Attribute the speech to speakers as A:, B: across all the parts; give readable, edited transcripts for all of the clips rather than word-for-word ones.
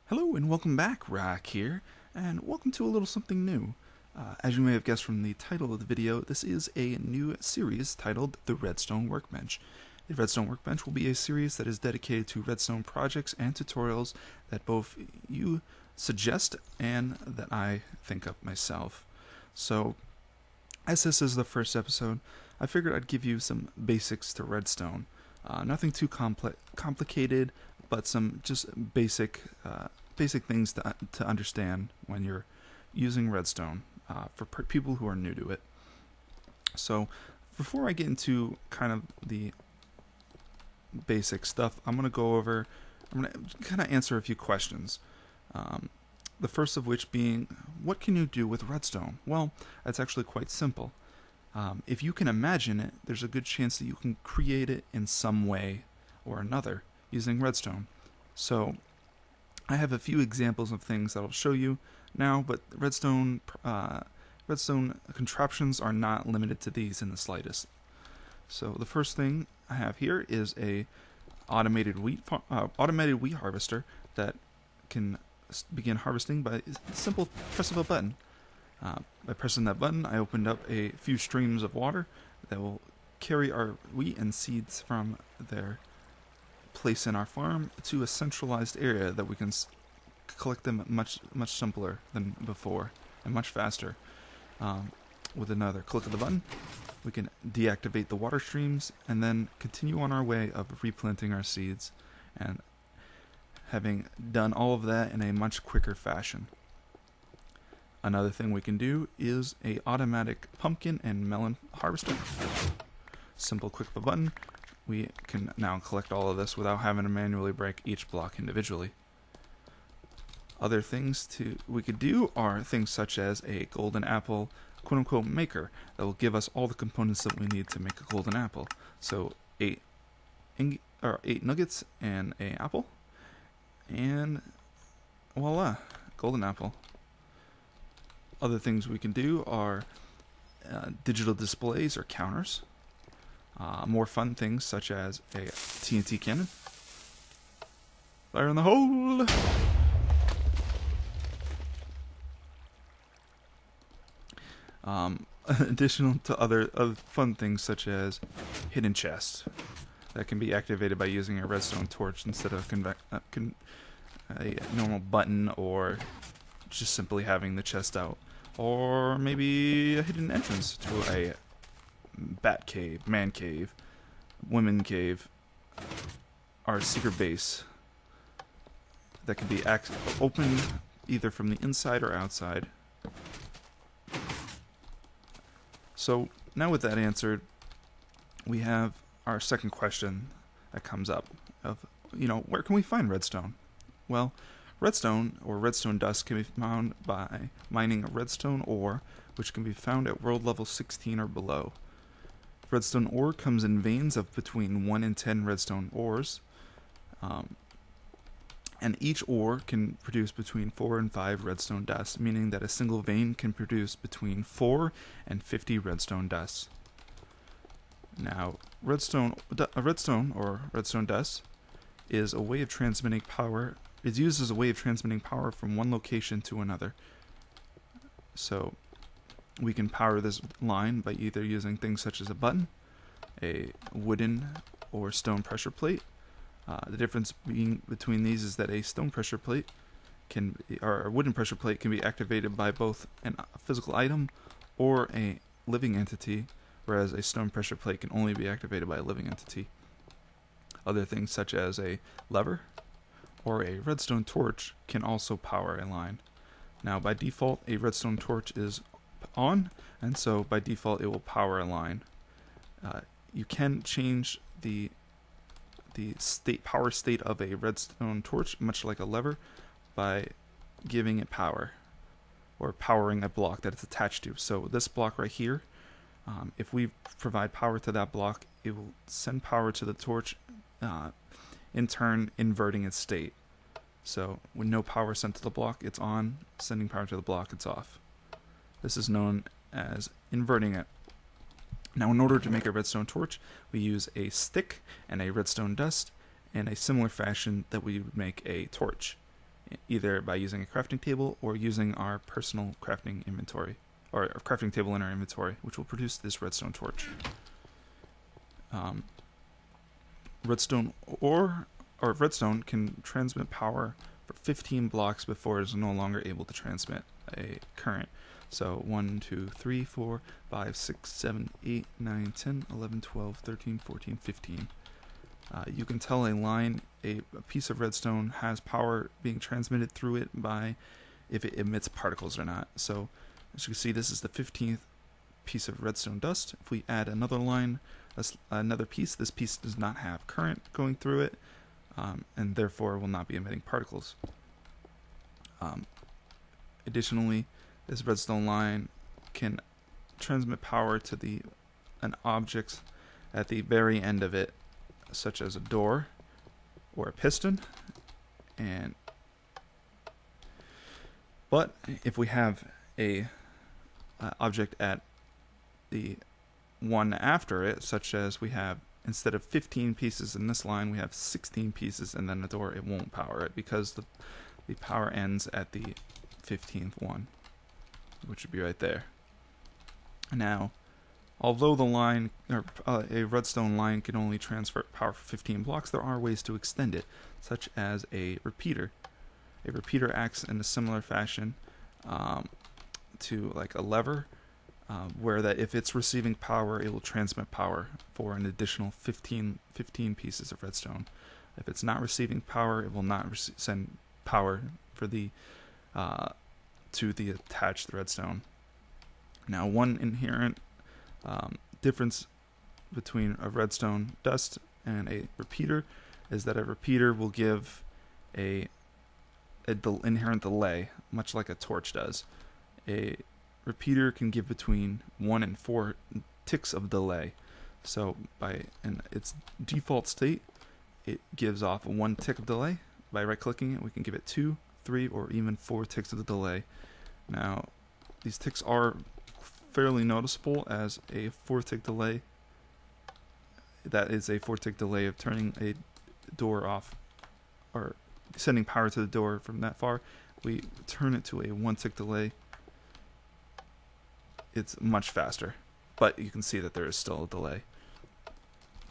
A: Hello and welcome back, Rack here, and welcome to a little something new. As you may have guessed from the title of the video, this is a new series titled The Redstone Workbench. The Redstone Workbench will be a series that is dedicated to redstone projects and tutorials that both you suggest and that I think up myself. So, as this is the first episode, I figured I'd give you some basics to redstone. Nothing too complicated, but some just basic things to understand when you're using redstone for people who are new to it. So before I get into kind of the basic stuff, I'm going to kind of answer a few questions. The first of which being, what can you do with redstone? Well, that's actually quite simple. If you can imagine it, there's a good chance that you can create it in some way or another using redstone. So I have a few examples of things that I'll show you now, but redstone contraptions are not limited to these in the slightest. So the first thing I have here is a automated wheat harvester that can begin harvesting by the simple press of a button. By pressing that button, I opened up a few streams of water that will carry our wheat and seeds from their place in our farm to a centralized area that we can collect them much simpler than before and much faster. With another click of the button, we can deactivate the water streams and then continue on our way of replanting our seeds and having done all of that in a much quicker fashion. Another thing we can do is a automatic pumpkin and melon harvester. Simple click of a button. We can now collect all of this without having to manually break each block individually. Other things we could do are things such as a golden apple quote-unquote maker that will give us all the components that we need to make a golden apple. So 8 nuggets and an apple, and voila, golden apple. Other things we can do are digital displays or counters. More fun things such as a TNT cannon. Fire in the hole! Additional to other fun things such as hidden chests that can be activated by using a redstone torch instead of a normal button, or just simply having the chest out. Or maybe a hidden entrance to a bat cave, man cave, women cave, our secret base that can be opened either from the inside or outside. So now with that answered, we have our second question that comes up of, where can we find redstone? Well, redstone or redstone dust can be found by mining a redstone ore, which can be found at world level 16 or below. Redstone ore comes in veins of between 1 and 10 redstone ores, and each ore can produce between 4 and 5 redstone dust, meaning that a single vein can produce between 4 and 50 redstone dusts. Now, redstone or redstone dust is a way of transmitting power. It's used as a way of transmitting power from one location to another. So we can power this line by either using things such as a button, a wooden or stone pressure plate. The difference between these is that a stone pressure plate or a wooden pressure plate can be activated by both a physical item or a living entity, whereas a stone pressure plate can only be activated by a living entity. Other things such as a lever or a redstone torch can also power a line. Now, by default, a redstone torch is on, and so by default it will power a line. You can change the power state of a redstone torch, much like a lever, by giving it power or powering a block that it's attached to. So this block right here, if we provide power to that block, it will send power to the torch, in turn inverting its state. So when no power sent to the block, it's on. Sending power to the block, it's off. This is known as inverting it. Now, in order to make a redstone torch, we use a stick and a redstone dust in a similar fashion that we would make a torch either by using a crafting table or using our personal crafting inventory, or a crafting table in our inventory, which will produce this redstone torch. Redstone redstone can transmit power for 15 blocks before it is no longer able to transmit a current. So 1, 2, 3, 4, 5, 6, 7, 8, 9, 10, 11, 12, 13, 14, 15. You can tell a line, a piece of redstone has power being transmitted through it by if it emits particles or not. So as you can see, this is the 15th piece of redstone dust. If we add another line, another piece, this piece does not have current going through it, and therefore will not be emitting particles. Additionally, this redstone line can transmit power to an object at the very end of it, such as a door or a piston. But if we have a object at the one after it, such as we have, instead of 15 pieces in this line, we have 16 pieces, and then the door, it won't power it because the power ends at the 15th one, which would be right there. Now, although the line, or a redstone line, can only transfer power for 15 blocks, there are ways to extend it, such as a repeater. A repeater acts in a similar fashion to like a lever, where that if it's receiving power, it will transmit power for an additional 15 pieces of redstone. If it's not receiving power, it will not send power for to the attached redstone. Now, one inherent difference between a redstone dust and a repeater is that a repeater will give a inherent delay, much like a torch does. A repeater can give between 1 and 4 ticks of delay. So in its default state, it gives off 1 tick of delay. By right-clicking it, we can give it 2, 3, or even 4 ticks of the delay. Now, these ticks are fairly noticeable, as a 4-tick delay. That is a 4-tick delay of turning a door off, or sending power to the door from that far. We turn it to a 1-tick delay. It's much faster, but you can see that there is still a delay.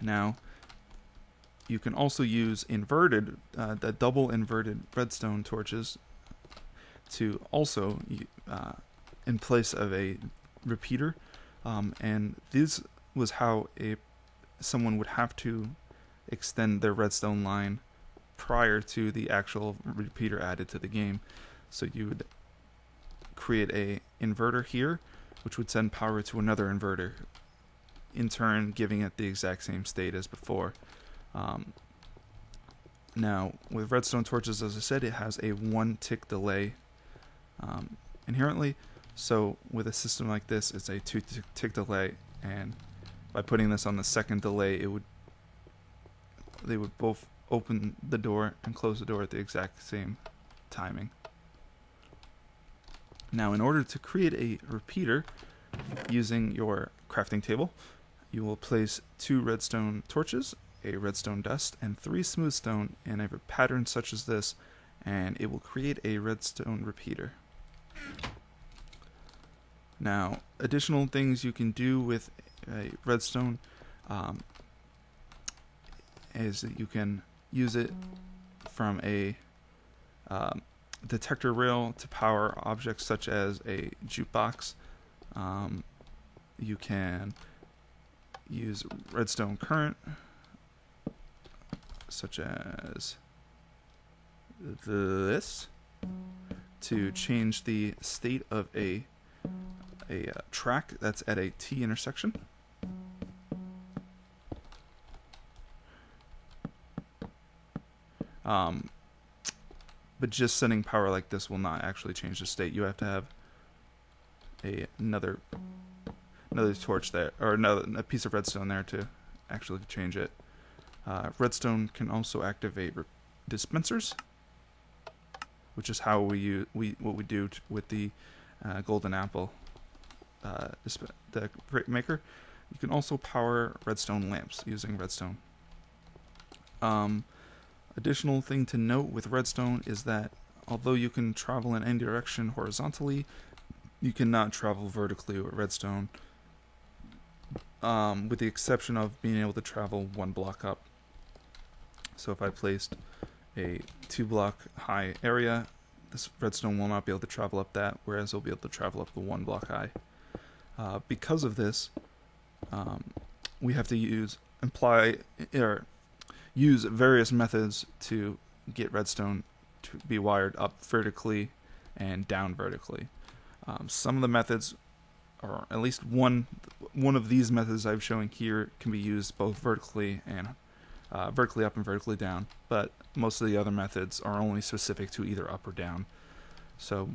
A: Now, you can also use the double inverted redstone torches to also, in place of a repeater, and this was how someone would have to extend their redstone line prior to the actual repeater added to the game. So you would create a inverter here, which would send power to another inverter, in turn giving it the exact same state as before. Now, with redstone torches, as I said, it has a 1-tick delay inherently. So with a system like this, it's a 2-tick delay, and by putting this on the second delay, they would both open the door and close the door at the exact same timing. Now, in order to create a repeater using your crafting table, you will place 2 redstone torches, a redstone dust, and 3 smooth stone in a pattern such as this, and it will create a redstone repeater. Now, additional things you can do with a redstone is that you can use it from a detector rail to power objects such as a jukebox. You can use redstone current, such as this, to change the state of a track that's at a T intersection. But just sending power like this will not actually change the state. You have to have another torch there, or a piece of redstone there to actually change it. Redstone can also activate dispensers, which is how what we do with the golden apple the maker. You can also power redstone lamps using redstone. Additional thing to note with redstone is that although you can travel in any direction horizontally, you cannot travel vertically with redstone, with the exception of being able to travel 1 block up. So if I placed a 2 block high area, this redstone will not be able to travel up that, whereas it'll be able to travel up the 1 block high. Because of this, we have to use various methods to get redstone to be wired up vertically and down vertically. Some of the methods, or at least one of these methods I'm showing here, can be used both vertically and vertically up and vertically down, but most of the other methods are only specific to either up or down. So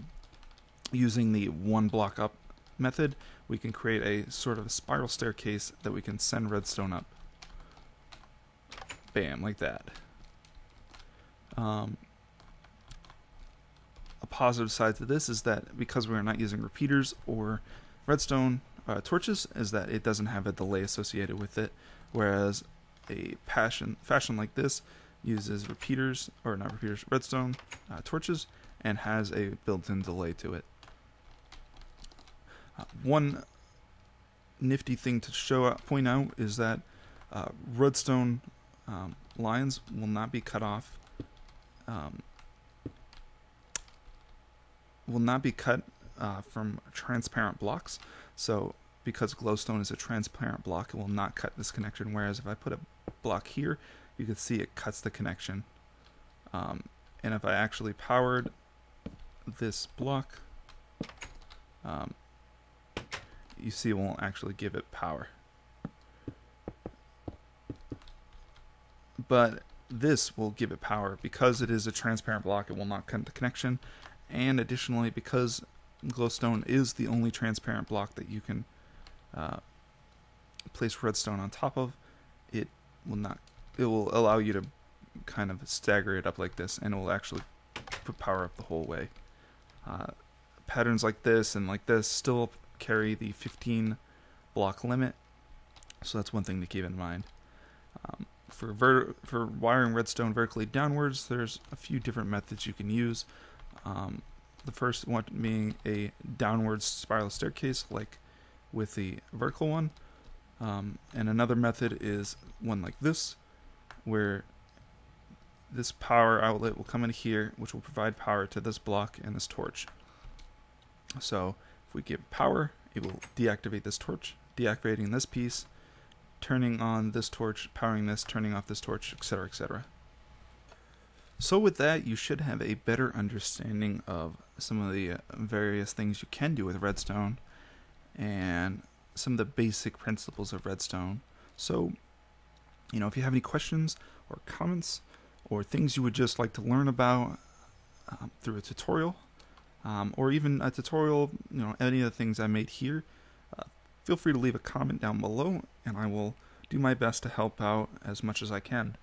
A: using the 1 block up method, we can create a sort of a spiral staircase that we can send redstone up. Bam, like that. A positive side to this is that because we are not using repeaters or redstone torches, is that it doesn't have a delay associated with it, whereas a fashion like this uses redstone torches, and has a built-in delay to it. One nifty thing to point out is that redstone lines will not be cut off. From transparent blocks. So because glowstone is a transparent block, it will not cut this connection. Whereas if I put a block here, you can see it cuts the connection. And if I actually powered this block, you see it won't actually give it power. But this will give it power. Because it is a transparent block, it will not cut the connection. And additionally, because glowstone is the only transparent block that you can place redstone on top of, it will allow you to kind of stagger it up like this, and it will actually put power up the whole way. Patterns like this and like this still carry the 15 block limit, so that's one thing to keep in mind. For wiring redstone vertically downwards, there's a few different methods you can use. The first one being a downward spiral staircase, like with the vertical one. And another method is one like this, where this power outlet will come in here, which will provide power to this block and this torch. So if we give power, it will deactivate this torch, deactivating this piece, turning on this torch, powering this, turning off this torch, etc., etc. So with that, you should have a better understanding of some of the various things you can do with redstone and some of the basic principles of redstone. So, if you have any questions or comments or things you would just like to learn about through a tutorial, or even a tutorial, any of the things I made here, feel free to leave a comment down below, and I will do my best to help out as much as I can.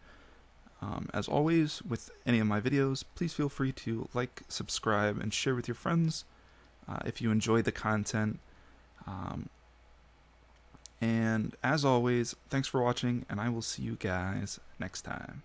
A: As always, with any of my videos, please feel free to like, subscribe, and share with your friends if you enjoy the content. And as always, thanks for watching, and I will see you guys next time.